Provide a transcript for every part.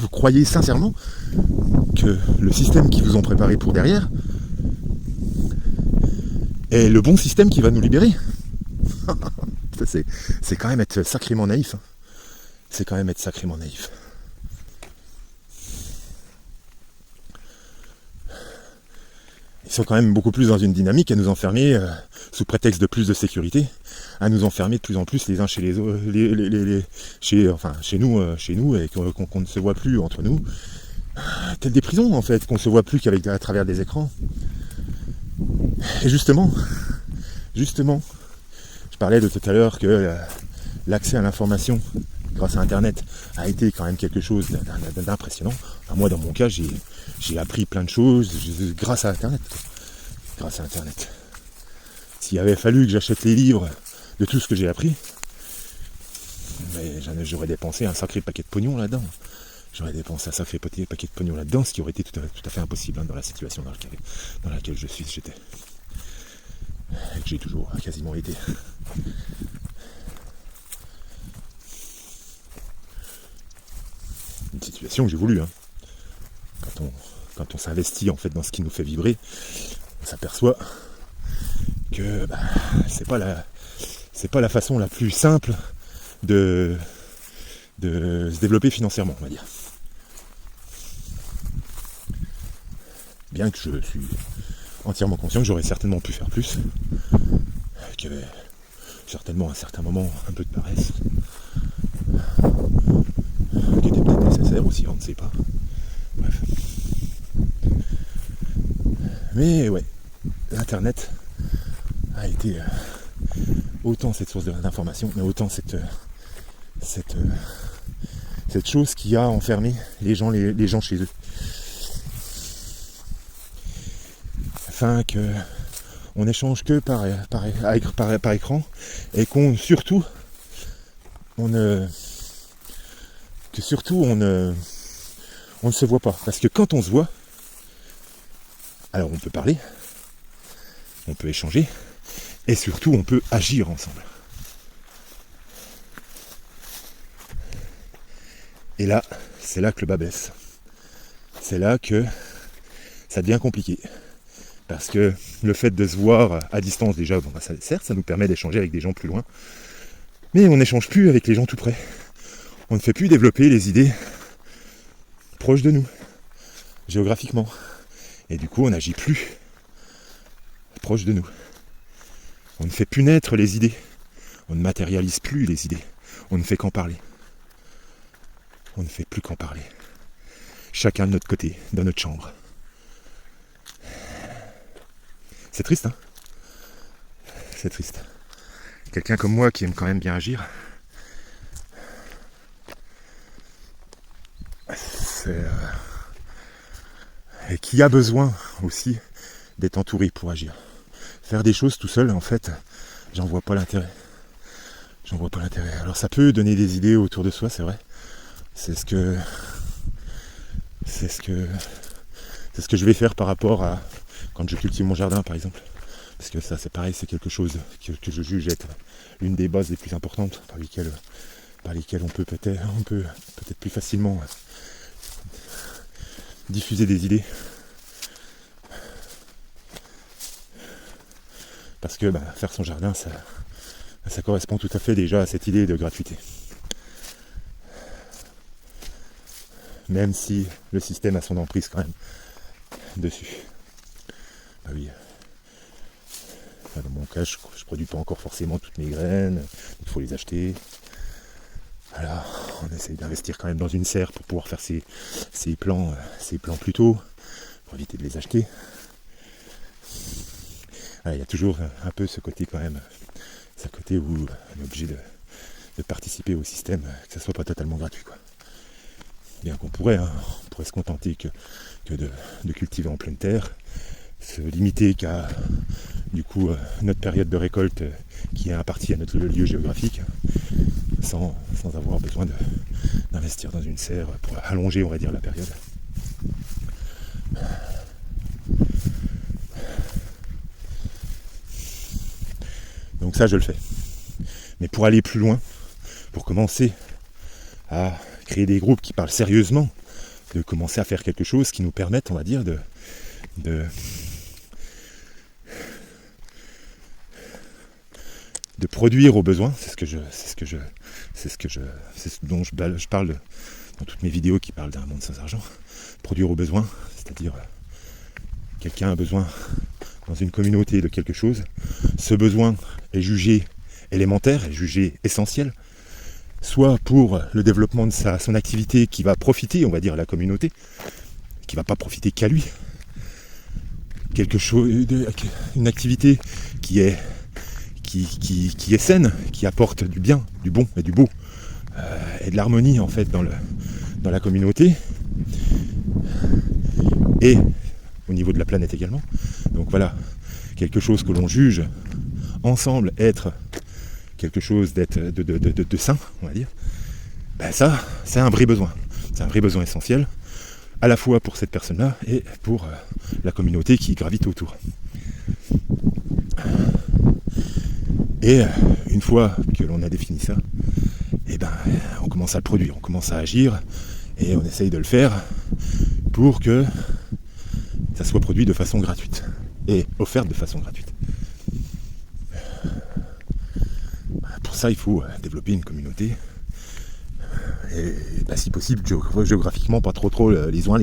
Vous croyez sincèrement que le système qu'ils vous ont préparé pour derrière est le bon système qui va nous libérer? C'est quand même être sacrément naïf. Hein. C'est quand même être sacrément naïf. Ils sont quand même beaucoup plus dans une dynamique à nous enfermer, sous prétexte de plus de sécurité, à nous enfermer de plus en plus les uns chez les autres, chez nous, et qu'on ne se voit plus entre nous. Telles des prisons en fait, qu'on se voit plus qu'avec à travers des écrans. Et justement, je parlais de tout à l'heure que l'accès à l'information grâce à Internet a été quand même quelque chose d'impressionnant. Enfin, moi, dans mon cas, j'ai appris plein de choses grâce à Internet. Grâce à Internet. S'il avait fallu que j'achète les livres de tout ce que j'ai appris, mais j'aurais dépensé un sacré paquet de pognon là-dedans. J'aurais dépensé un sacré paquet de pognon là-dedans, ce qui aurait été tout à fait impossible dans la situation dans laquelle j'étais. Et que j'ai toujours quasiment été. Une situation que j'ai voulu. Hein. Quand on s'investit en fait dans ce qui nous fait vibrer, on s'aperçoit que c'est pas la façon la plus simple de se développer financièrement, on va dire. Bien que je suis entièrement conscient que j'aurais certainement pu faire plus, qu'il y avait certainement à un certain moment un peu de paresse, qui était peut-être nécessaire aussi, on ne sait pas. Bref. Mais ouais, Internet a été autant cette source d'information, mais autant cette chose qui a enfermé les gens chez eux. Afin que on n'échange que par écran et qu'on surtout on ne se voit pas. Parce que quand on se voit, alors on peut parler, on peut échanger, et surtout on peut agir ensemble. Et là, c'est là que le bas baisse. C'est là que ça devient compliqué. Parce que le fait de se voir à distance déjà, certes ça nous permet d'échanger avec des gens plus loin, mais on n'échange plus avec les gens tout près. On ne fait plus développer les idées proches de nous, géographiquement. Et du coup on n'agit plus proche de nous. On ne fait plus naître les idées. On ne matérialise plus les idées. On ne fait qu'en parler. On ne fait plus qu'en parler. Chacun de notre côté, dans notre chambre. C'est triste, hein? C'est triste. Quelqu'un comme moi qui aime quand même bien agir, et qui a besoin aussi d'être entouré pour agir. Faire des choses tout seul, en fait, j'en vois pas l'intérêt. Alors ça peut donner des idées autour de soi, c'est vrai. C'est ce que je vais faire par rapport à quand je cultive mon jardin, par exemple. Parce que ça, c'est pareil, c'est quelque chose que je juge être l'une des bases les plus importantes par lesquelles on peut peut-être plus facilement diffuser des idées. Parce que faire son jardin, ça correspond tout à fait déjà à cette idée de gratuité. Même si le système a son emprise quand même dessus. Bah oui. Dans mon cas, je ne produis pas encore forcément toutes mes graines, il faut les acheter. Voilà, on essaye d'investir quand même dans une serre pour pouvoir faire ces plants plus tôt, pour éviter de les acheter. Voilà, il y a toujours un peu ce côté quand même, ce côté où on est obligé de participer au système, que ça soit pas totalement gratuit, quoi. Bien qu'on pourrait, on pourrait se contenter que de cultiver en pleine terre, se limiter qu'à du coup notre période de récolte qui est impartie à notre lieu géographique, sans avoir besoin d'investir dans une serre pour allonger, on va dire, la période. Donc ça, je le fais. Mais pour aller plus loin, pour commencer à créer des groupes qui parlent sérieusement de commencer à faire quelque chose qui nous permette, on va dire, de produire au besoin. C'est ce dont je parle dans toutes mes vidéos qui parlent d'un monde sans argent. Produire au besoin, c'est-à-dire quelqu'un a besoin dans une communauté de quelque chose. Ce besoin est jugé élémentaire, est jugé essentiel, soit pour le développement de son activité qui va profiter, on va dire, à la communauté, qui ne va pas profiter qu'à lui. Une activité qui est saine, qui apporte du bien, du bon et du beau, et de l'harmonie en fait dans la communauté, et au niveau de la planète également. Donc voilà, quelque chose que l'on juge ensemble être quelque chose de sain, on va dire, ben ça, c'est un vrai besoin. C'est un vrai besoin essentiel, à la fois pour cette personne-là et pour la communauté qui gravite autour. Et une fois que l'on a défini ça, eh ben, on commence à le produire, on commence à agir, et on essaye de le faire pour que ça soit produit de façon gratuite et offert de façon gratuite. Pour ça, il faut développer une communauté et si possible géographiquement pas trop les uns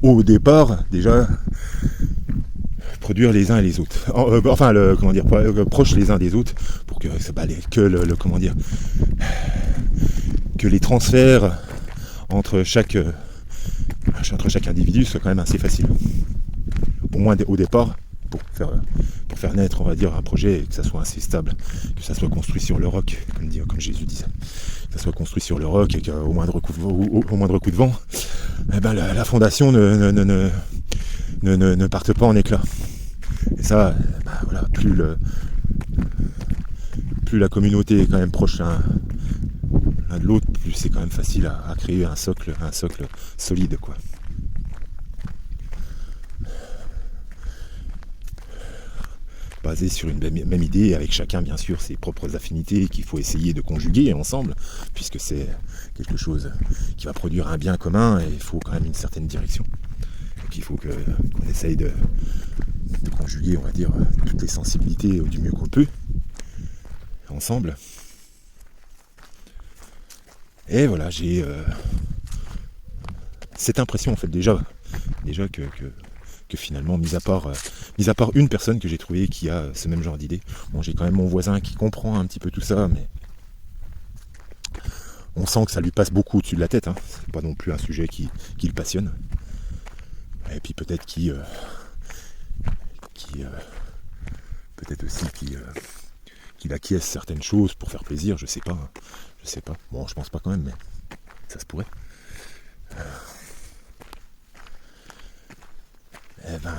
au départ déjà produire les uns et les autres, proches les uns des autres, pour que que les transferts entre chaque individu soient quand même assez faciles, au moins au départ, pour faire naître, on va dire, un projet, et que ça soit assez stable, que ça soit construit sur le roc, comme Jésus disait, que ça soit construit sur le roc, et qu'au moindre coup de vent, la fondation ne parte pas en éclats. Et ça, voilà, plus la communauté est quand même proche l'un de l'autre, plus c'est quand même facile à créer un socle solide, quoi. Basé sur une même idée, avec chacun bien sûr ses propres affinités qu'il faut essayer de conjuguer ensemble, puisque c'est quelque chose qui va produire un bien commun, et il faut quand même une certaine direction. Donc il faut qu'on essaye de conjuguer, on va dire, toutes les sensibilités du mieux qu'on peut, ensemble. Et voilà, j'ai cette impression en fait déjà que finalement, mis à part une personne que j'ai trouvée qui a ce même genre d'idée, bon, j'ai quand même mon voisin qui comprend un petit peu tout ça, mais on sent que ça lui passe beaucoup au-dessus de la tête, hein. C'est pas non plus un sujet qui le passionne. Et puis peut-être peut-être aussi qu'il acquiesce certaines choses pour faire plaisir, je sais pas. Bon, je pense pas quand même, mais ça se pourrait.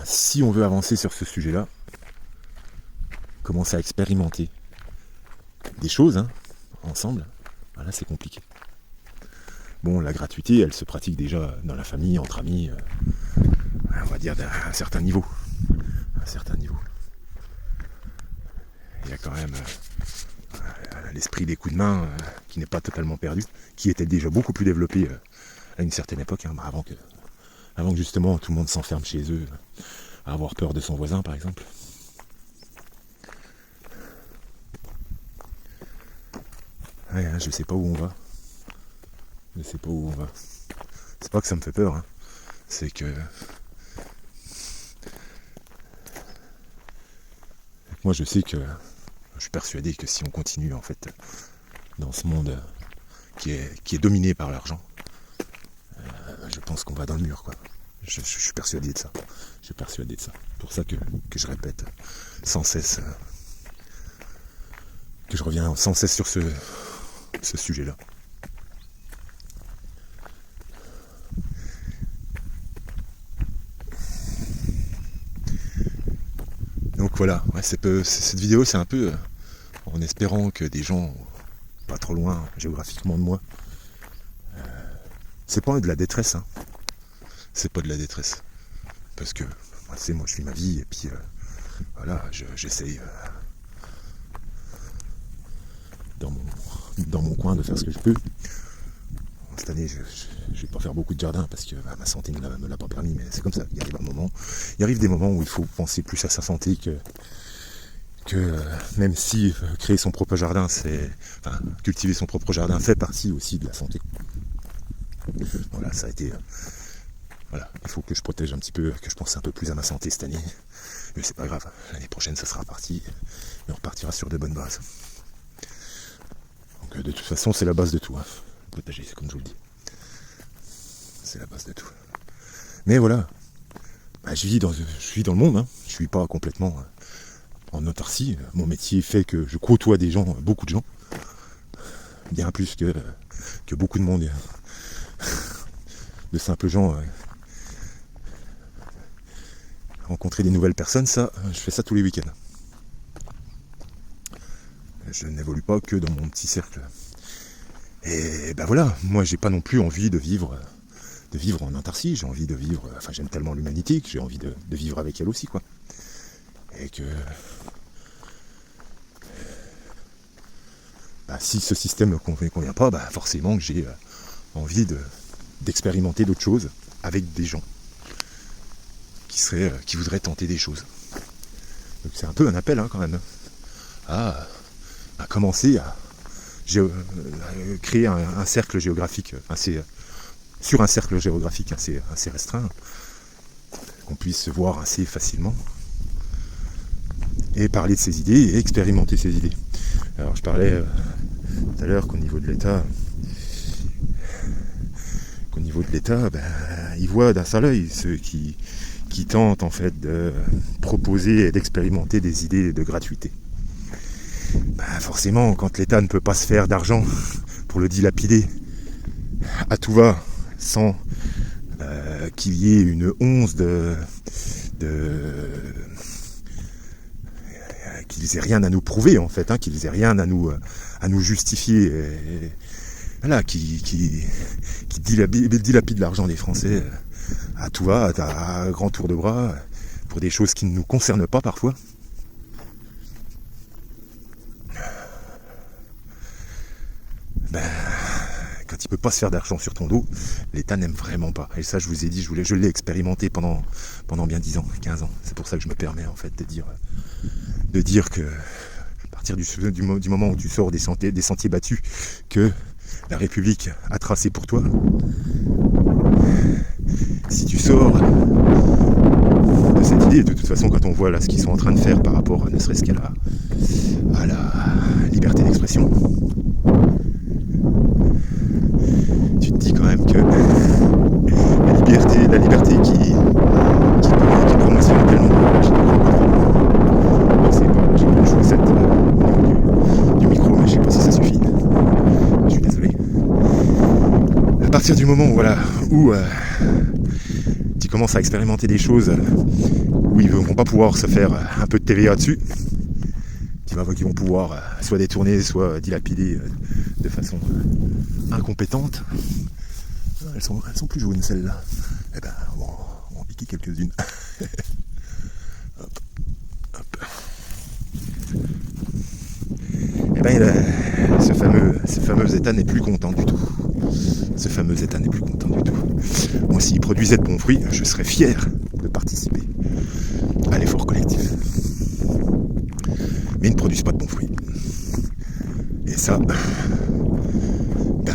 Si on veut avancer sur ce sujet-là, commencer à expérimenter des choses, hein, ensemble, voilà, c'est compliqué. Bon, la gratuité, elle se pratique déjà dans la famille, entre amis, on va dire à un certain niveau. Il y a quand même l'esprit des coups de main qui n'est pas totalement perdu, qui était déjà beaucoup plus développé à une certaine époque, hein, avant que justement tout le monde s'enferme chez eux, à avoir peur de son voisin par exemple. Ouais, je sais pas où on va. C'est pas que ça me fait peur, hein. C'est que moi je sais que je suis persuadé que si on continue en fait dans ce monde qui est dominé par l'argent, je pense qu'on va dans le mur, quoi. Je suis persuadé de ça. C'est pour ça que je répète sans cesse, que je reviens sans cesse sur ce sujet-là. Donc voilà, ouais, cette vidéo, c'est un peu en espérant que des gens pas trop loin géographiquement de moi, c'est pas de la détresse, hein. C'est pas de la détresse, parce que moi je vis ma vie, et puis voilà, j'essaye dans mon coin de faire ce que je peux. cette année, je vais pas faire beaucoup de jardin parce que ma santé me l'a pas permis, mais c'est comme ça. Il arrive des moments où il faut penser plus à sa santé que même si créer son propre jardin, cultiver son propre jardin fait partie aussi de la santé. Voilà, ça a été... voilà, il faut que je protège un petit peu, que je pense un peu plus à ma santé cette année. Mais c'est pas grave, l'année prochaine ça sera reparti et on repartira sur de bonnes bases. Donc de toute façon c'est la base de tout. Le potager, c'est comme je vous le dis. C'est la base de tout. Mais voilà, je vis dans le monde, je suis pas complètement en autarcie. Mon métier fait que je côtoie des gens, beaucoup de gens, bien plus que beaucoup de monde, de simples gens. Rencontrer des nouvelles personnes, je fais ça tous les week-ends. Je n'évolue pas que dans mon petit cercle. Et voilà, moi j'ai pas non plus envie de vivre en autarcie, j'ai envie de vivre, j'aime tellement l'humanité que j'ai envie de vivre avec elle aussi, quoi. Et que si ce système ne me convient pas, forcément que j'ai envie d'expérimenter d'autres choses avec des gens qui voudraient tenter des choses. Donc c'est un peu un appel quand même à commencer à créer un cercle géographique sur un cercle géographique assez restreint, qu'on puisse se voir assez facilement et parler de ses idées et expérimenter ses idées. Alors je parlais tout à l'heure qu'au niveau de l'État, ils voient d'un seul œil ceux qui tentent en fait de proposer et d'expérimenter des idées de gratuité. Forcément, quand l'État ne peut pas se faire d'argent pour le dilapider à tout va, sans qu'il y ait une once qu'ils aient rien à nous prouver en fait, qu'ils aient rien à nous justifier, voilà, qui dilapide l'argent des Français à tout va, à grand tour de bras, pour des choses qui ne nous concernent pas parfois. Quand il peut pas se faire d'argent sur ton dos, l'État n'aime vraiment pas. Et ça, je vous ai dit, je l'ai expérimenté pendant bien 10 ans, 15 ans. C'est pour ça que je me permets en fait de dire que à partir du moment où tu sors des sentiers battus que la République a tracé pour toi, si tu sors de cette idée, de toute façon, quand on voit là ce qu'ils sont en train de faire par rapport ne serait-ce qu'à la liberté d'expression, tu te dis quand même que la liberté qui promotionne tellement, j'ai une chaussette au niveau du micro, mais je sais pas si ça suffit. Je suis désolé. À partir du moment où tu commences à expérimenter des choses où ils ne vont pas pouvoir se faire un peu de TVA dessus, qui vont pouvoir soit détourner, soit dilapider de façon incompétente. Elles sont plus jaunes celles-là. On va en piquer quelques-unes. Hop. Ce fameux État n'est plus content du tout. Moi, s'il produisait de bons fruits, je serais fier de participer à l'effort collectif. Mais ils ne produisent pas de bons fruits. Et ça,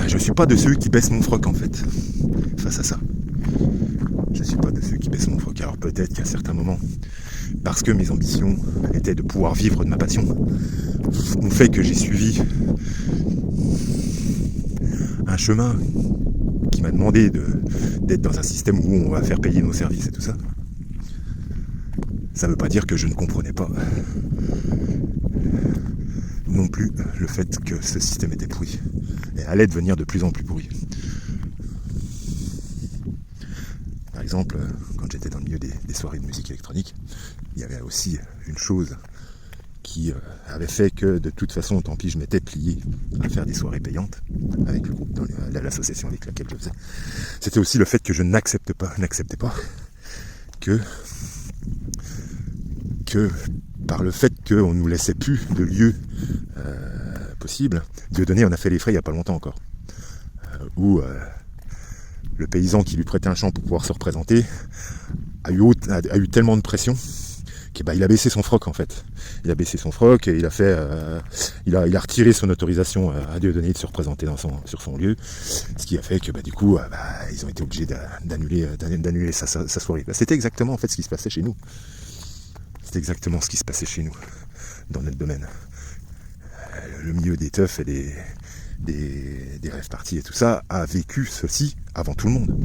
je suis pas de ceux qui baissent mon froc en fait, face à ça. Je suis pas de ceux qui baissent mon froc. Alors peut-être qu'à certains moments, parce que mes ambitions étaient de pouvoir vivre de ma passion, ont fait que j'ai suivi un chemin qui m'a demandé d'être dans un système où on va faire payer nos services et tout ça. Ça ne veut pas dire que je ne comprenais pas non plus le fait que ce système était pourri et allait devenir de plus en plus pourri. Par exemple, quand j'étais dans le milieu des soirées de musique électronique, il y avait aussi une chose qui avait fait que de toute façon, tant pis, je m'étais plié à faire des soirées payantes avec le groupe, l'association avec laquelle je faisais. C'était aussi le fait que je n'acceptais pas que par le fait qu'on ne nous laissait plus de lieux possibles. Dieudonné, on a fait les frais il n'y a pas longtemps encore. Où le paysan qui lui prêtait un champ pour pouvoir se représenter a eu tellement de pression qu'il a baissé son froc en fait. Il a baissé son froc et il a retiré son autorisation à Dieudonné de se représenter sur son lieu, ce qui a fait que du coup ils ont été obligés d'annuler sa soirée. C'était exactement en fait ce qui se passait chez nous. C'était exactement ce qui se passait chez nous dans notre domaine. Le milieu des teufs et des rêves parties et tout ça a vécu ceci avant tout le monde.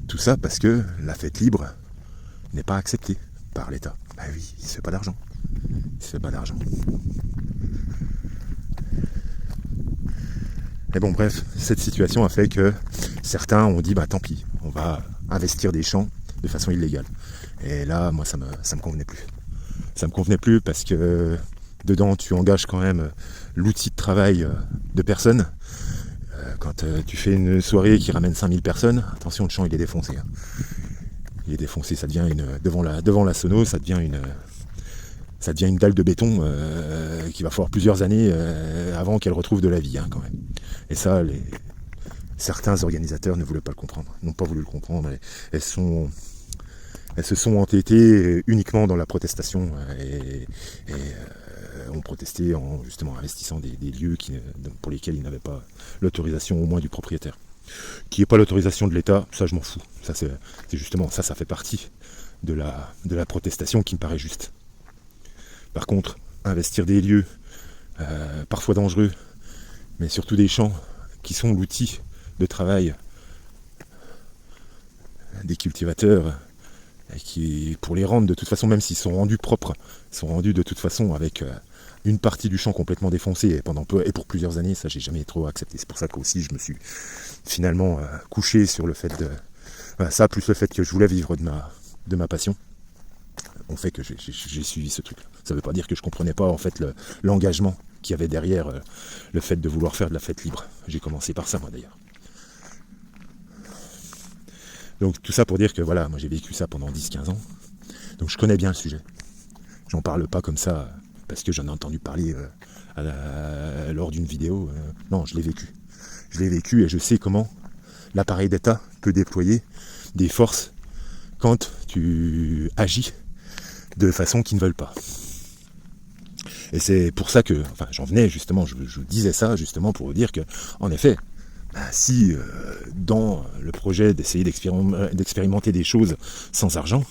Tout ça parce que la fête libre n'est pas acceptée par l'État. Bah oui, il se fait pas d'argent. Il se fait pas d'argent. Mais bon, bref, cette situation a fait que certains ont dit tant pis, on va investir des champs de façon illégale. Et là, moi, ça me convenait plus. Ça me convenait plus parce que dedans, tu engages quand même l'outil de travail de personnes. Quand tu fais une soirée qui ramène 5000 personnes, attention, le champ il est défoncé. Hein. Il est défoncé, ça devient devant la sono, ça devient une dalle de béton qui va falloir plusieurs années avant qu'elle retrouve de la vie quand même. Et ça, certains organisateurs ne voulaient pas le comprendre, n'ont pas voulu le comprendre. Elles se sont entêtées uniquement dans la protestation et ont protesté en justement investissant des lieux pour lesquels ils n'avaient pas l'autorisation au moins du propriétaire. Qui n'est pas l'autorisation de l'État, ça je m'en fous. Ça c'est justement ça fait partie de la protestation qui me paraît juste. Par contre, investir des lieux parfois dangereux, mais surtout des champs qui sont l'outil de travail des cultivateurs, et qui, pour les rendre de toute façon, même s'ils sont rendus propres, sont rendus de toute façon avec une partie du champ complètement défoncée et pour plusieurs années, ça j'ai jamais trop accepté. C'est pour ça qu'aussi je me suis finalement couché sur le fait de ça, plus le fait que je voulais vivre de ma passion, ont fait que j'ai suivi ce truc. Ça veut pas dire que je comprenais pas en fait l'engagement qu'il y avait derrière le fait de vouloir faire de la fête libre. J'ai commencé par ça moi d'ailleurs. Donc tout ça pour dire que voilà, moi j'ai vécu ça pendant 10-15 ans. Donc je connais bien le sujet. J'en parle pas comme ça parce que j'en ai entendu parler lors d'une vidéo. Non, je l'ai vécu. Je l'ai vécu et je sais comment l'appareil d'État peut déployer des forces quand tu agis de façon qu'ils ne veulent pas. Et c'est pour ça que, j'en venais justement, je disais ça justement pour vous dire que, en effet, si dans le projet d'essayer d'expérimenter des choses sans argent,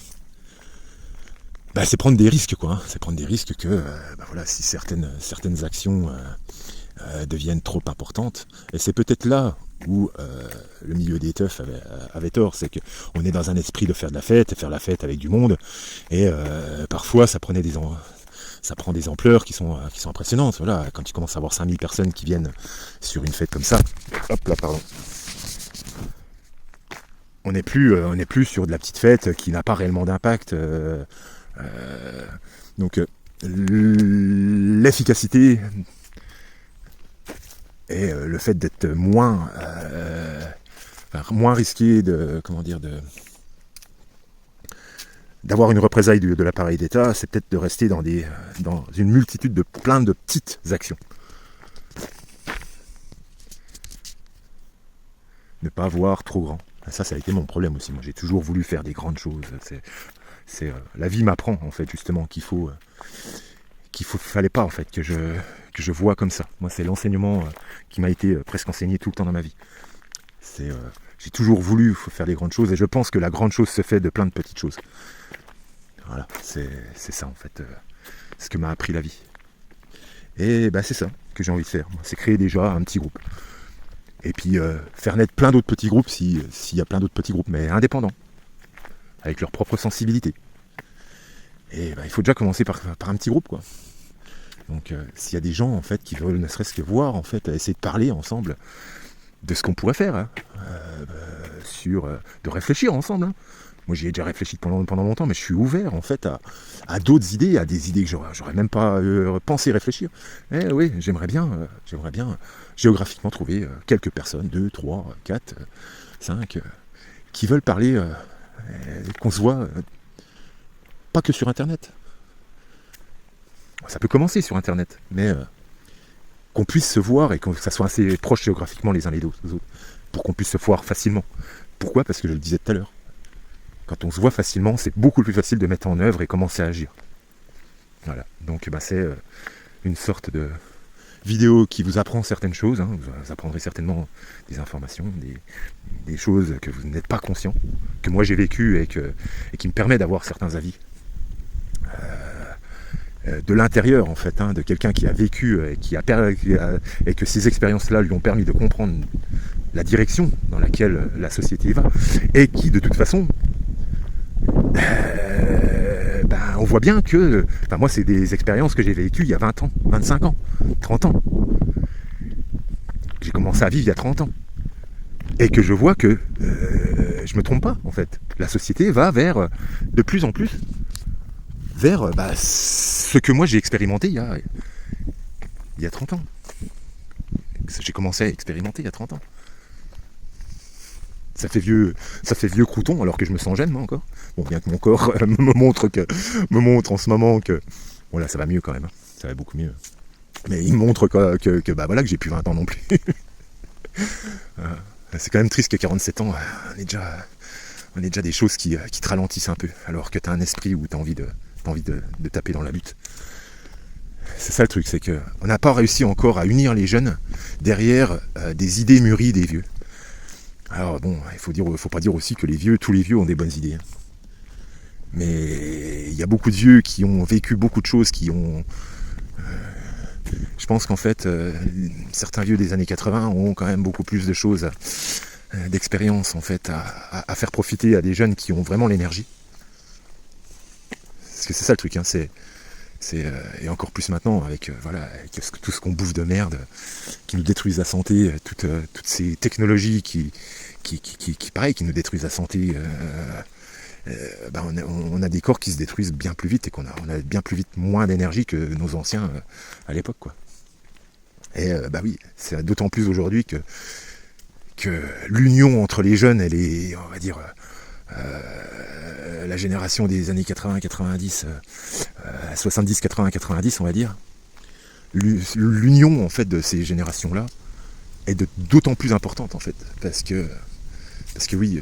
c'est prendre des risques quoi. C'est prendre des risques que si certaines actions deviennent trop importantes, et c'est peut-être là où le milieu des teufs avait tort, c'est qu'on est dans un esprit de faire de la fête, et faire la fête avec du monde, et parfois ça prend des ampleurs qui sont impressionnantes. Voilà, quand tu commences à avoir 5000 personnes qui viennent sur une fête comme ça, hop là, pardon. On n'est plus sur de la petite fête qui n'a pas réellement d'impact. Donc l'efficacité et le fait d'être moins risqué d'avoir une représaille de l'appareil d'État, c'est peut-être de rester dans une multitude de plein de petites actions. Ne pas voir trop grand. Ça a été mon problème aussi. Moi, j'ai toujours voulu faire des grandes choses. La vie m'apprend en fait justement fallait pas en fait que je vois comme ça. Moi, c'est l'enseignement qui m'a été presque enseigné tout le temps dans ma vie. J'ai toujours voulu faire des grandes choses et je pense que la grande chose se fait de plein de petites choses. Voilà, c'est ça en fait, ce que m'a appris la vie. Et c'est ça que j'ai envie de faire. C'est créer déjà un petit groupe. Et puis faire naître plein d'autres petits groupes s'il y a plein d'autres petits groupes, mais indépendants, avec leur propre sensibilité. Et il faut déjà commencer par un petit groupe, quoi. Donc s'il y a des gens en fait qui veulent ne serait-ce que voir, en fait, essayer de parler ensemble de ce qu'on pourrait faire, de réfléchir ensemble. Hein. Moi j'y ai déjà réfléchi pendant longtemps, mais je suis ouvert en fait à d'autres idées, à des idées que j'aurais même pas pensé réfléchir. Oui, j'aimerais bien géographiquement trouver quelques personnes, 2, 3, 4, 5, qui veulent parler, qu'on se voit, pas que sur Internet. Ça peut commencer sur Internet, mais qu'on puisse se voir et que ça soit assez proche géographiquement les uns les autres, pour qu'on puisse se voir facilement. Pourquoi ? Parce que je le disais tout à l'heure. Quand on se voit facilement, c'est beaucoup plus facile de mettre en œuvre et commencer à agir. Voilà. Donc c'est une sorte de vidéo qui vous apprend certaines choses. Hein. Vous apprendrez certainement des informations, des choses que vous n'êtes pas conscient, que moi j'ai vécu et qui me permet d'avoir certains avis. De l'intérieur en fait, de quelqu'un qui a vécu et que ces expériences-là lui ont permis de comprendre la direction dans laquelle la société va, et qui de toute façon, on voit bien que, moi c'est des expériences que j'ai vécues il y a 20 ans, 25 ans, 30 ans. J'ai commencé à vivre il y a 30 ans. Et que je vois que je me trompe pas en fait. La société va vers, de plus en plus, vers ce que moi j'ai expérimenté il y a 30 ans. J'ai commencé à expérimenter il y a 30 ans. Ça fait vieux crouton alors que je me sens jeune moi encore. Bon, bien que mon corps me montre en ce moment que bon là ça va mieux quand même, ça va beaucoup mieux. Mais il me montre que j'ai plus 20 ans non plus. C'est quand même triste qu'à 47 ans, on est déjà des choses qui te ralentissent un peu, alors que tu as un esprit où tu as envie de taper dans la lutte. C'est ça le truc, c'est qu'on n'a pas réussi encore à unir les jeunes derrière des idées mûries des vieux. Alors bon, faut pas dire aussi que tous les vieux ont des bonnes idées. Mais il y a beaucoup de vieux qui ont vécu beaucoup de choses, je pense qu'en fait, certains vieux des années 80 ont quand même beaucoup plus de choses, d'expérience en fait, à faire profiter à des jeunes qui ont vraiment l'énergie. Parce que c'est ça le truc, et encore plus maintenant avec tout ce qu'on bouffe de merde, qui nous détruisent la santé, toutes ces technologies qui nous détruisent la santé. On a des corps qui se détruisent bien plus vite et on a bien plus vite moins d'énergie que nos anciens à l'époque, quoi. Et oui, c'est d'autant plus aujourd'hui que l'union entre les jeunes et les, on va dire, la génération des années 80, 90, 70, 80, 90, on va dire, l'union en fait de ces générations-là est d'autant plus importante en fait, parce que oui.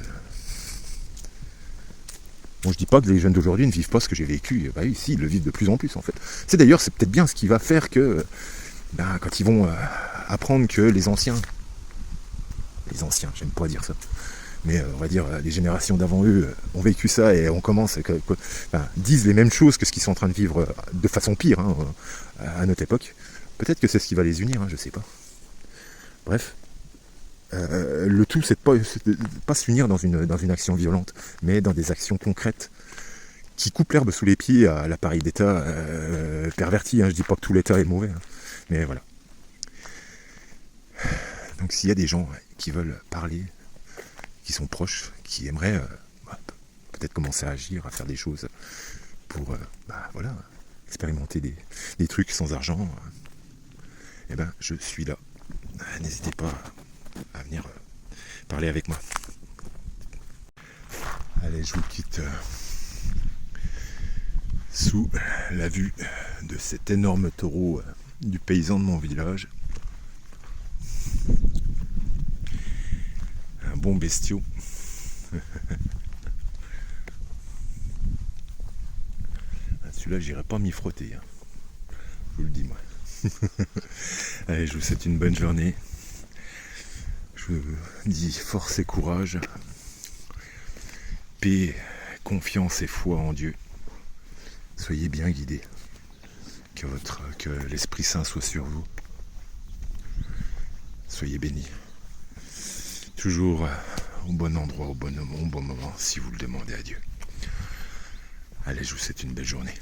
Bon, je dis pas que les jeunes d'aujourd'hui ne vivent pas ce que j'ai vécu. Oui, si, ils le vivent de plus en plus en fait. C'est peut-être bien ce qui va faire que quand ils vont apprendre que les anciens, j'aime pas dire ça, mais on va dire les générations d'avant eux ont vécu ça et on commence disent les mêmes choses que ce qu'ils sont en train de vivre de façon pire à notre époque. Peut-être que c'est ce qui va les unir, je sais pas. Bref. Le tout, c'est de pas s'unir dans une action violente, mais dans des actions concrètes qui coupent l'herbe sous les pieds à l'appareil d'État perverti. Je dis pas que tout l'État est mauvais, mais voilà. Donc s'il y a des gens qui veulent parler, qui sont proches, qui aimeraient peut-être commencer à agir, à faire des choses pour expérimenter des trucs sans argent, je suis là. N'hésitez pas à venir parler avec moi. Allez, je vous quitte sous la vue de cet énorme taureau du paysan de mon village. Un bon bestiau. Celui-là, j'irai pas m'y frotter. Je vous le dis, moi. Allez, je vous souhaite une bonne journée. Je vous dis force et courage, paix, confiance et foi en Dieu. Soyez bien guidés. Que l'Esprit Saint soit sur vous. Soyez bénis. Toujours au bon endroit, au bon moment, si vous le demandez à Dieu. Allez, je vous souhaite une belle journée.